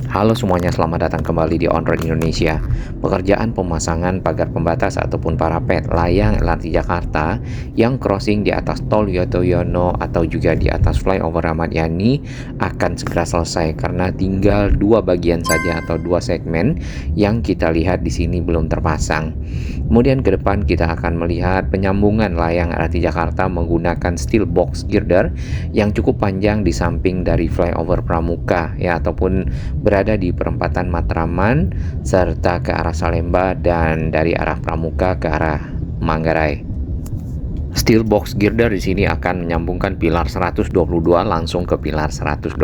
Halo semuanya, selamat datang kembali di On Road Indonesia. Pekerjaan pemasangan pagar pembatas ataupun parapet layang LRT Jakarta yang crossing di atas tol Yotoyono atau juga di atas flyover Ahmad Yani akan segera selesai karena tinggal dua bagian saja atau dua segmen yang kita lihat di sini belum terpasang. Kemudian ke depan kita akan melihat penyambungan layang LRT Jakarta menggunakan steel box girder yang cukup panjang di samping dari flyover Pramuka ya, ataupun berada di perempatan Matraman serta ke arah Salemba dan dari arah Pramuka ke arah Manggarai. Steel box girder di sini akan menyambungkan pilar 122 langsung ke pilar 124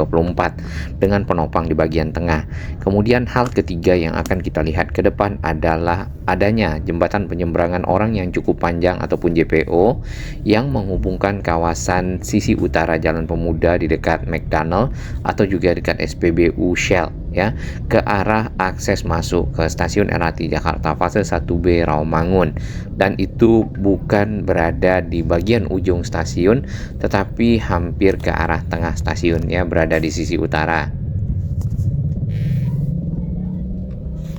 dengan penopang di bagian tengah. Kemudian hal ketiga yang akan kita lihat ke depan adalah adanya jembatan penyeberangan orang yang cukup panjang ataupun JPO yang menghubungkan kawasan sisi utara Jalan Pemuda di dekat McDonald atau juga dekat SPBU Shell ya, ke arah akses masuk ke stasiun LRT Jakarta fase 1B Rawamangun, dan itu bukan berada di bagian ujung stasiun tetapi hampir ke arah tengah stasiun ya, berada di sisi utara.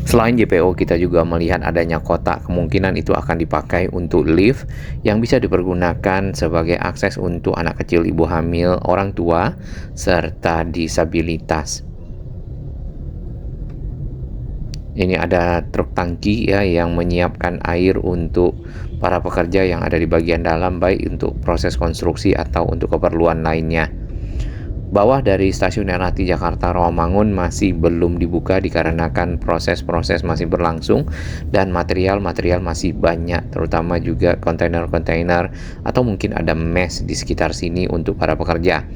Selain JPO, kita juga melihat adanya kotak, kemungkinan itu akan dipakai untuk lift yang bisa dipergunakan sebagai akses untuk anak kecil, ibu hamil, orang tua, serta disabilitas. Ini ada truk tangki ya yang menyiapkan air untuk para pekerja yang ada di bagian dalam, baik untuk proses konstruksi atau untuk keperluan lainnya. Bawah dari stasiun LRT Jakarta Rawamangun masih belum dibuka dikarenakan proses-proses masih berlangsung dan material-material masih banyak, terutama juga kontainer-kontainer atau mungkin ada mes di sekitar sini untuk para pekerja.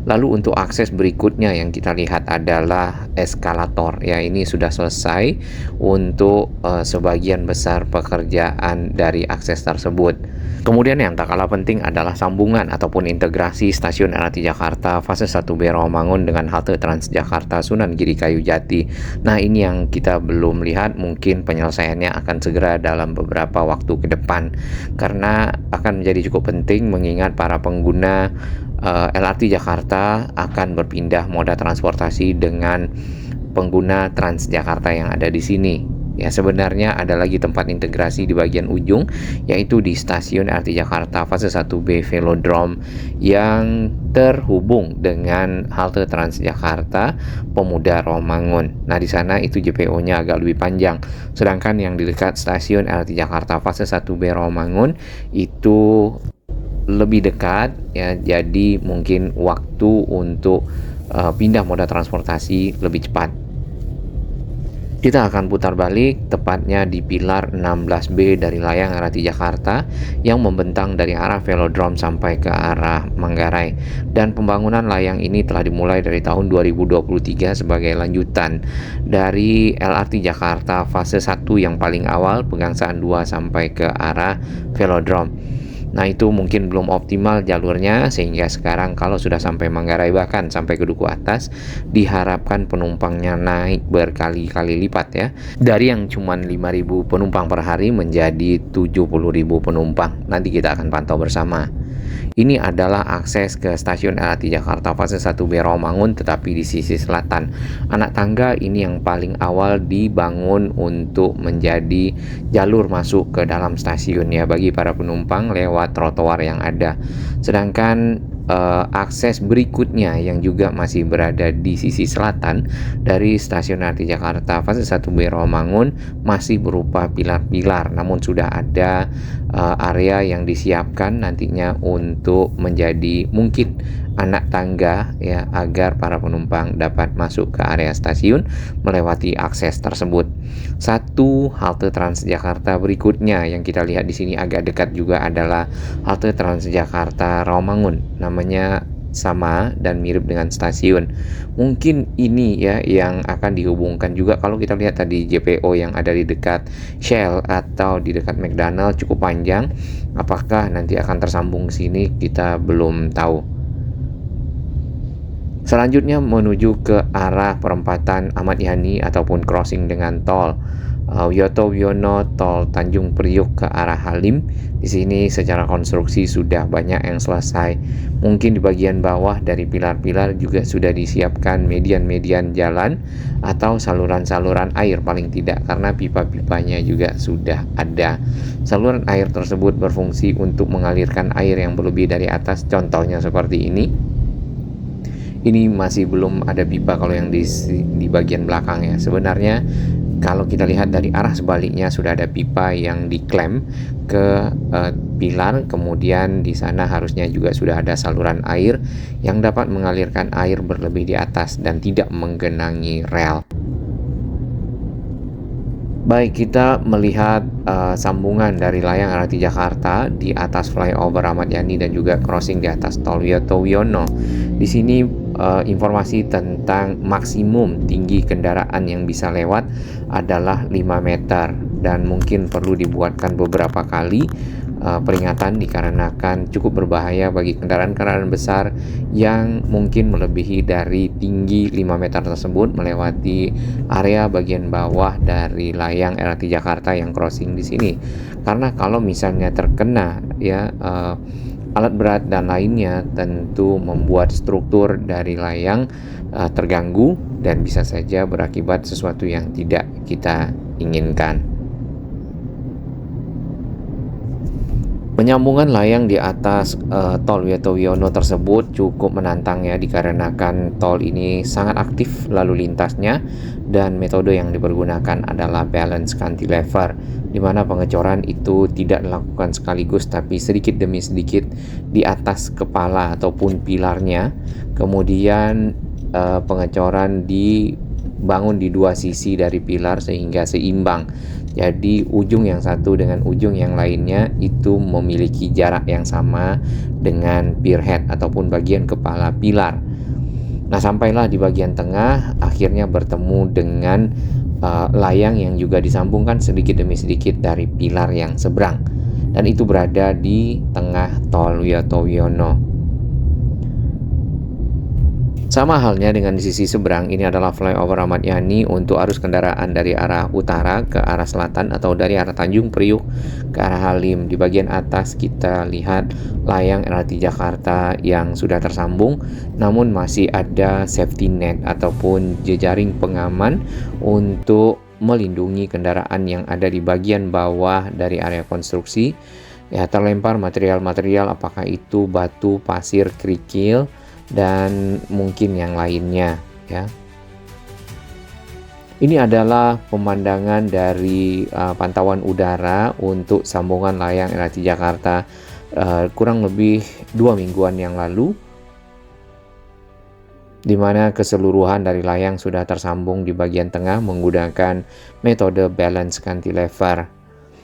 Lalu untuk akses berikutnya yang kita lihat adalah eskalator ya, ini sudah selesai untuk sebagian besar pekerjaan dari akses tersebut. Kemudian yang tak kalah penting adalah sambungan ataupun integrasi stasiun LRT Jakarta fase 1B Rawamangun dengan halte Transjakarta Sunan Giri Kayu Jati. Nah, ini yang kita belum lihat, mungkin penyelesaiannya akan segera dalam beberapa waktu ke depan karena akan menjadi cukup penting mengingat para pengguna LRT Jakarta akan berpindah moda transportasi dengan pengguna Transjakarta yang ada di sini. Ya, sebenarnya ada lagi tempat integrasi di bagian ujung, yaitu di stasiun LRT Jakarta fase 1B Velodrome yang terhubung dengan halte Transjakarta Pemuda Rawamangun. Nah, di sana itu JPO-nya agak lebih panjang. Sedangkan yang di dekat stasiun LRT Jakarta fase 1B Rawamangun itu lebih dekat ya, jadi mungkin waktu untuk pindah moda transportasi lebih cepat. Kita akan putar balik tepatnya di pilar 16B dari layang LRT Jakarta yang membentang dari arah Velodrome sampai ke arah Manggarai. Dan pembangunan layang ini telah dimulai dari tahun 2023 sebagai lanjutan dari LRT Jakarta fase 1 yang paling awal, Pegangsaan 2 sampai ke arah Velodrome. Nah, itu mungkin belum optimal jalurnya sehingga sekarang kalau sudah sampai Manggarai bahkan sampai ke Duku Atas diharapkan penumpangnya naik berkali-kali lipat ya. Dari yang cuma 5.000 penumpang per hari menjadi 70.000 penumpang. Nanti kita akan pantau bersama. Ini adalah akses ke stasiun LRT Jakarta fase 1B Rawamangun tetapi di sisi selatan. Anak tangga ini yang paling awal dibangun untuk menjadi jalur masuk ke dalam stasiun ya bagi para penumpang lewat trotoar yang ada. Sedangkan akses berikutnya yang juga masih berada di sisi selatan dari stasiun LRT Jakarta fase 1B Rawamangun masih berupa pilar-pilar, namun sudah ada area yang disiapkan nantinya untuk menjadi mungkin anak tangga ya, agar para penumpang dapat masuk ke area stasiun melewati akses tersebut. Satu halte Transjakarta berikutnya yang kita lihat di sini agak dekat juga adalah halte Transjakarta Rawamangun. Namanya sama dan mirip dengan stasiun. Mungkin ini ya yang akan dihubungkan juga. Kalau kita lihat tadi JPO yang ada di dekat Shell atau di dekat McDonald cukup panjang. Apakah nanti akan tersambung sini kita belum tahu. Selanjutnya menuju ke arah perempatan Ahmad Yani ataupun crossing dengan tol. Wiyoto Wiono tol Tanjung Priok ke arah Halim. Di sini secara konstruksi sudah banyak yang selesai. Mungkin di bagian bawah dari pilar-pilar juga sudah disiapkan median-median jalan atau saluran-saluran air paling tidak, karena pipa-pipanya juga sudah ada. Saluran air tersebut berfungsi untuk mengalirkan air yang berlebih dari atas, contohnya seperti ini. Ini masih belum ada pipa kalau yang di bagian belakang ya. Sebenarnya kalau kita lihat dari arah sebaliknya sudah ada pipa yang diklem ke pilar, kemudian di sana harusnya juga sudah ada saluran air yang dapat mengalirkan air berlebih di atas dan tidak menggenangi rel. Baik, kita melihat sambungan dari layang LRT Jakarta di atas flyover Ahmad Yani dan juga crossing di atas tol Wiyoto Wiono. Di sini informasi tentang maksimum tinggi kendaraan yang bisa lewat adalah 5 meter dan mungkin perlu dibuatkan beberapa kali peringatan dikarenakan cukup berbahaya bagi kendaraan-kendaraan besar yang mungkin melebihi dari tinggi 5 meter tersebut melewati area bagian bawah dari layang LRT Jakarta yang crossing di sini. Karena kalau misalnya terkena ya alat berat dan lainnya, tentu membuat struktur dari layang terganggu dan bisa saja berakibat sesuatu yang tidak kita inginkan. Penyambungan layang di atas tol Wiyoto Wiono tersebut cukup menantang ya, dikarenakan tol ini sangat aktif lalu lintasnya dan metode yang dipergunakan adalah balance cantilever, di mana pengecoran itu tidak dilakukan sekaligus tapi sedikit demi sedikit di atas kepala ataupun pilarnya. Kemudian pengecoran dibangun di dua sisi dari pilar sehingga seimbang. Jadi ujung yang satu dengan ujung yang lainnya itu memiliki jarak yang sama dengan pier head ataupun bagian kepala pilar. Nah, sampailah di bagian tengah akhirnya bertemu dengan layang yang juga disambungkan sedikit demi sedikit dari pilar yang seberang. Dan itu berada di tengah tol Wiyoto Wiono. Sama halnya dengan di sisi seberang, ini adalah flyover Ahmad Yani untuk arus kendaraan dari arah utara ke arah selatan atau dari arah Tanjung Priok ke arah Halim. Di bagian atas kita lihat layang LRT Jakarta yang sudah tersambung, namun masih ada safety net ataupun jejaring pengaman untuk melindungi kendaraan yang ada di bagian bawah dari area konstruksi. Ya, terlempar material-material apakah itu batu, pasir, kerikil, dan mungkin yang lainnya ya. Ini adalah pemandangan dari pantauan udara untuk sambungan layang LRT Jakarta kurang lebih 2 mingguan yang lalu, di mana keseluruhan dari layang sudah tersambung di bagian tengah menggunakan metode balance cantilever.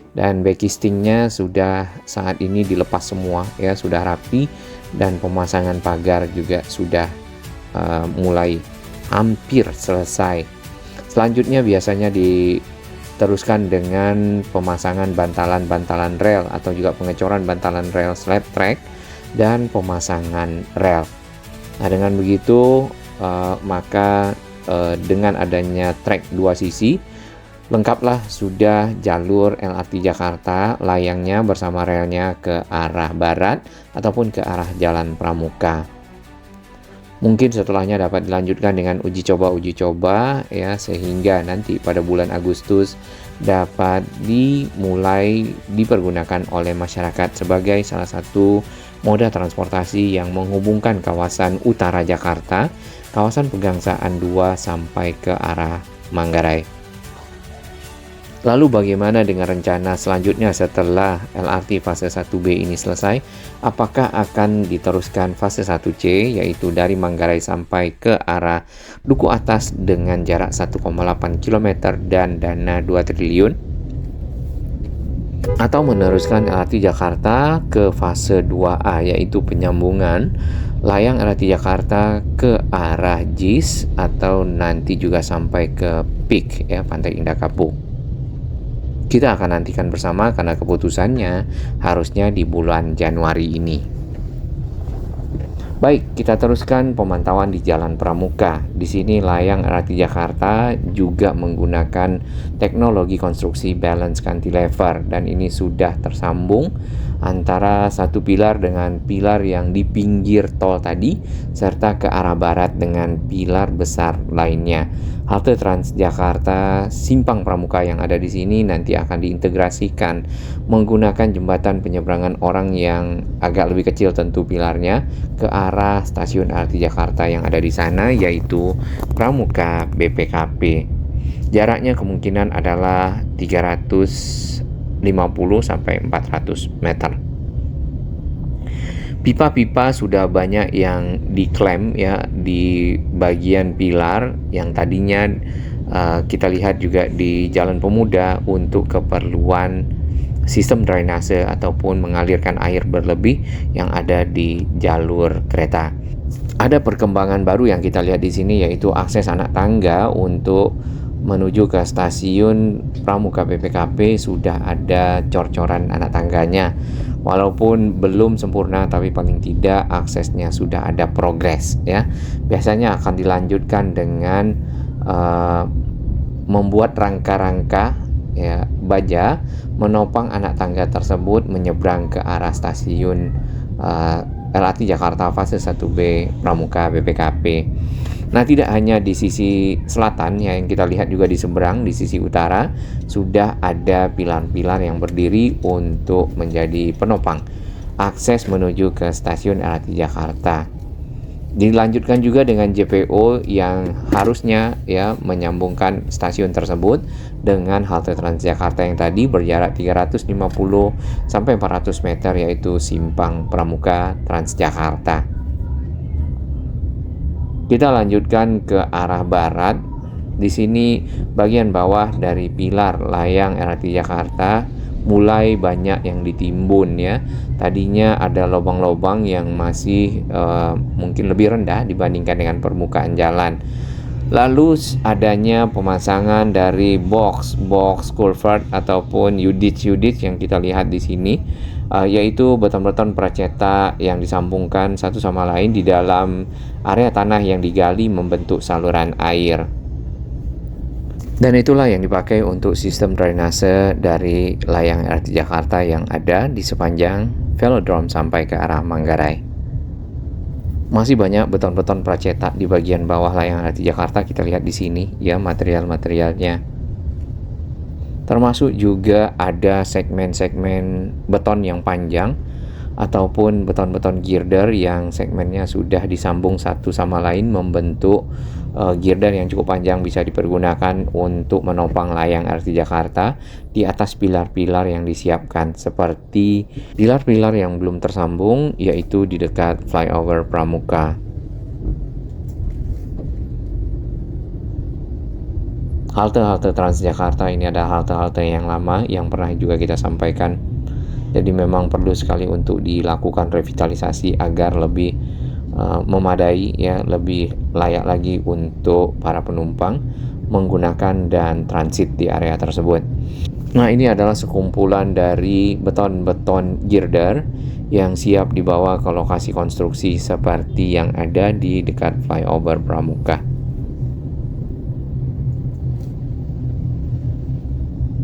Dan backistingnya sudah saat ini dilepas semua ya, sudah rapi, dan pemasangan pagar juga sudah mulai hampir selesai. Selanjutnya biasanya diteruskan dengan pemasangan bantalan-bantalan rel atau juga pengecoran bantalan rel slab track dan pemasangan rel. Nah, dengan begitu maka dengan adanya trek dua sisi, lengkaplah sudah jalur LRT Jakarta, layangnya bersama relnya ke arah barat ataupun ke arah Jalan Pramuka. Mungkin setelahnya dapat dilanjutkan dengan uji coba ya, sehingga nanti pada bulan Agustus dapat dimulai dipergunakan oleh masyarakat sebagai salah satu moda transportasi yang menghubungkan kawasan utara Jakarta, kawasan Pegangsaan 2 sampai ke arah Manggarai. Lalu bagaimana dengan rencana selanjutnya setelah LRT fase 1B ini selesai? Apakah akan diteruskan fase 1C, yaitu dari Manggarai sampai ke arah Duku Atas dengan jarak 1,8 km dan dana 2 triliun? Atau meneruskan LRT Jakarta ke fase 2A, yaitu penyambungan layang LRT Jakarta ke arah JIS atau nanti juga sampai ke PIK ya, Pantai Indah Kapuk? Kita akan nantikan bersama karena keputusannya harusnya di bulan Januari ini. Baik, kita teruskan pemantauan di Jalan Pramuka. Di sini layang LRT Jakarta juga menggunakan teknologi konstruksi balance cantilever dan ini sudah tersambung antara satu pilar dengan pilar yang di pinggir tol tadi serta ke arah barat dengan pilar besar lainnya. Halte Transjakarta Simpang Pramuka yang ada di sini nanti akan diintegrasikan menggunakan jembatan penyeberangan orang yang agak lebih kecil tentu pilarnya ke arah stasiun LRT Jakarta yang ada di sana, yaitu Pramuka BPKP. Jaraknya kemungkinan adalah 350 sampai 400 meter. Pipa-pipa sudah banyak yang diklaim ya di bagian pilar yang tadinya kita lihat juga di Jalan Pemuda untuk keperluan sistem drainase ataupun mengalirkan air berlebih yang ada di jalur kereta. Ada perkembangan baru yang kita lihat di sini yaitu akses anak tangga untuk menuju ke stasiun Pramuka BPKP sudah ada cor-coran anak tangganya. Walaupun belum sempurna tapi paling tidak aksesnya sudah ada progres ya. Biasanya akan dilanjutkan dengan membuat rangka-rangka ya baja menopang anak tangga tersebut menyeberang ke arah stasiun LRT Jakarta fase 1B Pramuka BPKP. Nah, tidak hanya di sisi selatan ya, yang kita lihat juga di seberang, di sisi utara sudah ada pilar-pilar yang berdiri untuk menjadi penopang akses menuju ke stasiun LRT Jakarta. Dilanjutkan juga dengan JPO yang harusnya ya menyambungkan stasiun tersebut dengan halte Transjakarta yang tadi berjarak 350 sampai 400 meter yaitu Simpang Pramuka Transjakarta. Kita lanjutkan ke arah barat. Di sini bagian bawah dari pilar layang LRT Jakarta mulai banyak yang ditimbun ya. Tadinya ada lubang-lubang yang masih mungkin lebih rendah dibandingkan dengan permukaan jalan. Lalu adanya pemasangan dari box culvert ataupun unit yang kita lihat di sini, yaitu beton-beton pracetak yang disambungkan satu sama lain di dalam area tanah yang digali membentuk saluran air. Dan itulah yang dipakai untuk sistem drainase dari layang LRT Jakarta yang ada di sepanjang velodrome sampai ke arah Manggarai. Masih banyak beton-beton pracetak di bagian bawah layang LRT Jakarta, kita lihat di sini ya material-materialnya. Termasuk juga ada segmen-segmen beton yang panjang ataupun beton-beton girder yang segmennya sudah disambung satu sama lain membentuk girder yang cukup panjang, bisa dipergunakan untuk menopang layang LRT Jakarta di atas pilar-pilar yang disiapkan, seperti pilar-pilar yang belum tersambung yaitu di dekat flyover Pramuka. Halte-halte Transjakarta ini adalah halte-halte yang lama yang pernah juga kita sampaikan. Jadi memang perlu sekali untuk dilakukan revitalisasi agar lebih memadai ya, lebih layak lagi untuk para penumpang menggunakan dan transit di area tersebut. Nah, ini adalah sekumpulan dari beton-beton girder yang siap dibawa ke lokasi konstruksi seperti yang ada di dekat flyover Pramuka.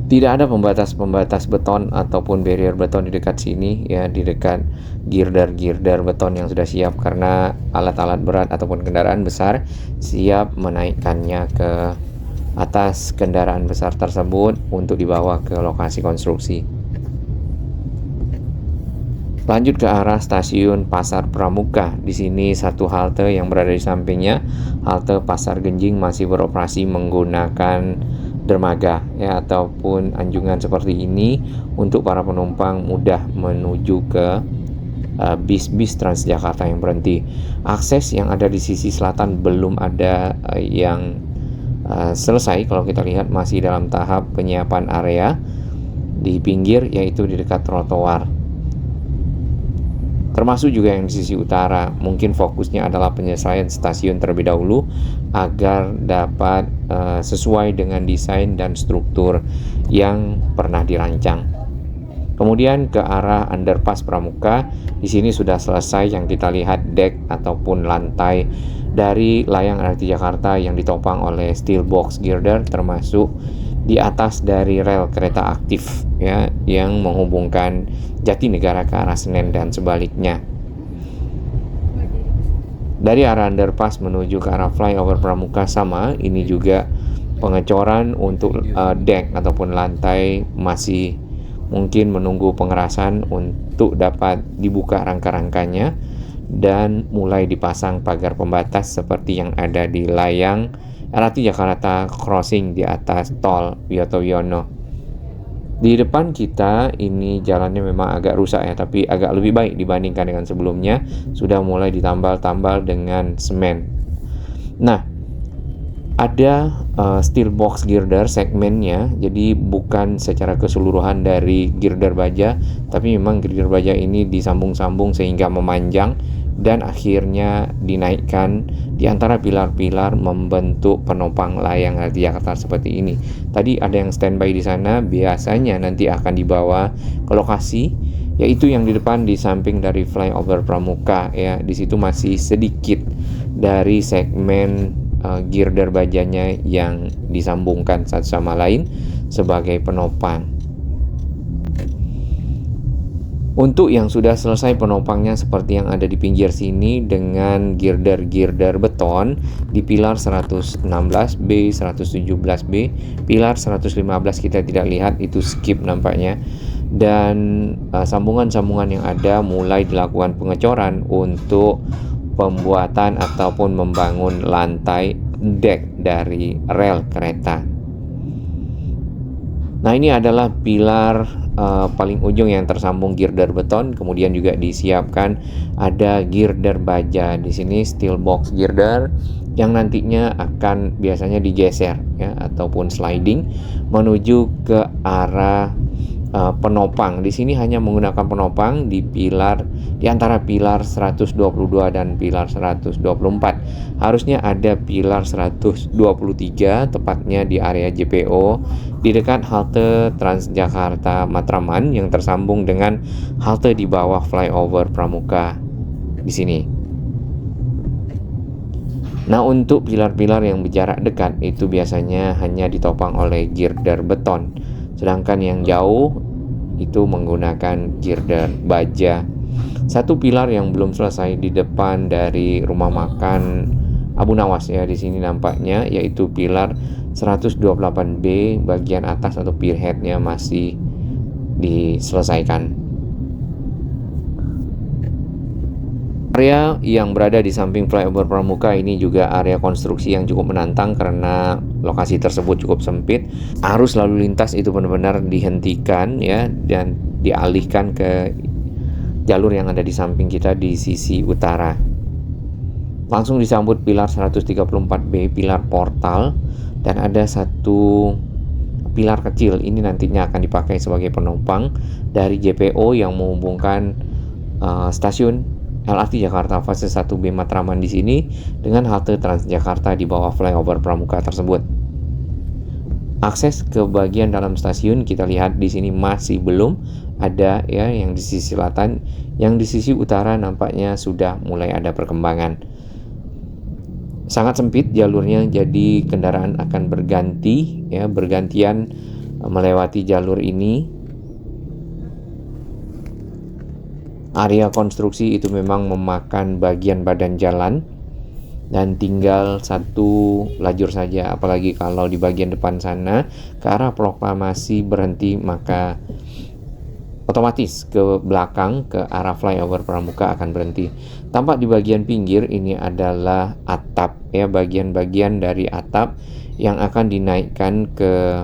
Tidak ada pembatas-pembatas beton ataupun barrier beton di dekat sini ya, di dekat girder-girder beton yang sudah siap, karena alat-alat berat ataupun kendaraan besar siap menaikkannya ke atas kendaraan besar tersebut untuk dibawa ke lokasi konstruksi. Lanjut ke arah stasiun Pasar Pramuka. Di sini satu halte yang berada di sampingnya, halte Pasar Genjing, masih beroperasi menggunakan dermaga ya ataupun anjungan seperti ini untuk para penumpang mudah menuju ke bis-bis Transjakarta yang berhenti. Akses yang ada di sisi selatan belum ada yang selesai. Kalau kita lihat masih dalam tahap penyiapan area di pinggir, yaitu di dekat trotoar. Termasuk juga yang di sisi utara, mungkin fokusnya adalah penyelesaian stasiun terlebih dahulu agar dapat sesuai dengan desain dan struktur yang pernah dirancang. Kemudian ke arah underpass Pramuka, di sini sudah selesai yang kita lihat deck ataupun lantai dari layang LRT Jakarta yang ditopang oleh steel box girder, termasuk di atas dari rel kereta aktif ya yang menghubungkan Jatinegara ke arah Senen dan sebaliknya. Dari arah underpass menuju ke arah flyover Pramuka sama, ini juga pengecoran untuk deck ataupun lantai masih mungkin menunggu pengerasan untuk dapat dibuka rangka-rangkanya dan mulai dipasang pagar pembatas seperti yang ada di layang LRT Jakarta Crossing di atas tol Wiyoto Wiono. Di depan kita ini jalannya memang agak rusak ya, tapi agak lebih baik dibandingkan dengan sebelumnya, sudah mulai ditambal-tambal dengan semen. Nah, ada steel box girder segmennya, jadi bukan secara keseluruhan dari girder baja, tapi memang girder baja ini disambung-sambung sehingga memanjang dan akhirnya dinaikkan di antara pilar-pilar membentuk penopang layang LRT Jakarta seperti ini. Tadi ada yang standby di sana, biasanya nanti akan dibawa ke lokasi, yaitu yang di depan di samping dari flyover Pramuka ya. Di situ masih sedikit dari segmen girder bajanya yang disambungkan satu sama lain sebagai penopang. Untuk yang sudah selesai penopangnya seperti yang ada di pinggir sini dengan girder-girder beton di pilar 116B, 117B, pilar 115 kita tidak lihat, itu skip nampaknya. Dan sambungan-sambungan yang ada mulai dilakukan pengecoran untuk pembuatan ataupun membangun lantai deck dari rel kereta. Nah, ini adalah pilar paling ujung yang tersambung girder beton, kemudian juga disiapkan ada girder baja di sini, steel box girder yang nantinya akan biasanya digeser ya ataupun sliding menuju ke arah penopang. Di sini hanya menggunakan penopang di pilar di antara pilar 122 dan pilar 124. Harusnya ada pilar 123 tepatnya di area JPO di dekat halte Transjakarta Matraman yang tersambung dengan halte di bawah flyover Pramuka di sini. Nah, untuk pilar-pilar yang berjarak dekat itu biasanya hanya ditopang oleh girder beton. Sedangkan yang jauh itu menggunakan girder baja. Satu pilar yang belum selesai di depan dari rumah makan Abu Nawas ya di sini nampaknya, yaitu pilar 128B bagian atas atau pierheadnya masih diselesaikan. Area yang berada di samping flyover Pramuka ini juga area konstruksi yang cukup menantang karena lokasi tersebut cukup sempit. Arus lalu lintas itu benar-benar dihentikan ya dan dialihkan ke jalur yang ada di samping kita di sisi utara. Langsung disambut pilar 134B, pilar portal, dan ada satu pilar kecil ini nantinya akan dipakai sebagai penopang dari JPO yang menghubungkan stasiun LRT Jakarta fase 1B Matraman di sini dengan halte Transjakarta di bawah flyover Pramuka tersebut. Akses ke bagian dalam stasiun kita lihat di sini masih belum ada ya, yang di sisi selatan, yang di sisi utara nampaknya sudah mulai ada perkembangan. Sangat sempit jalurnya, jadi kendaraan akan berganti ya, bergantian melewati jalur ini. Area konstruksi itu memang memakan bagian badan jalan dan tinggal satu lajur saja, apalagi kalau di bagian depan sana ke arah proklamasi berhenti, maka otomatis ke belakang ke arah flyover Pramuka akan berhenti. Tampak di bagian pinggir ini adalah atap ya, bagian-bagian dari atap yang akan dinaikkan ke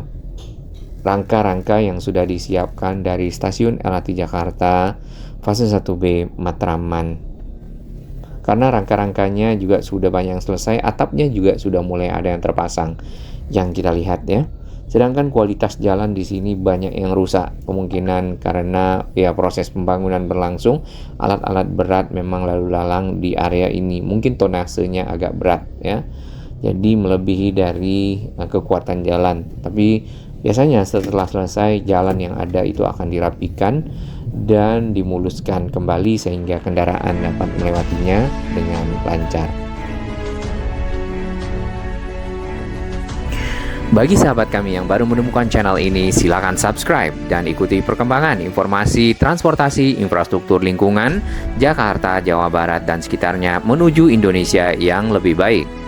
rangka-rangka yang sudah disiapkan dari stasiun LRT Jakarta fase 1B Matraman. Karena rangka-rangkanya juga sudah banyak yang selesai, atapnya juga sudah mulai ada yang terpasang yang kita lihat ya. Sedangkan kualitas jalan di sini banyak yang rusak, kemungkinan karena ya proses pembangunan berlangsung, alat-alat berat memang lalu lalang di area ini. Mungkin tonasenya agak berat ya. Jadi melebihi dari kekuatan jalan. Tapi Biasanya setelah selesai, jalan yang ada itu akan dirapikan dan dimuluskan kembali sehingga kendaraan dapat melewatinya dengan lancar. Bagi sahabat kami yang baru menemukan channel ini, silakan subscribe dan ikuti perkembangan informasi transportasi infrastruktur lingkungan Jakarta, Jawa Barat, dan sekitarnya menuju Indonesia yang lebih baik.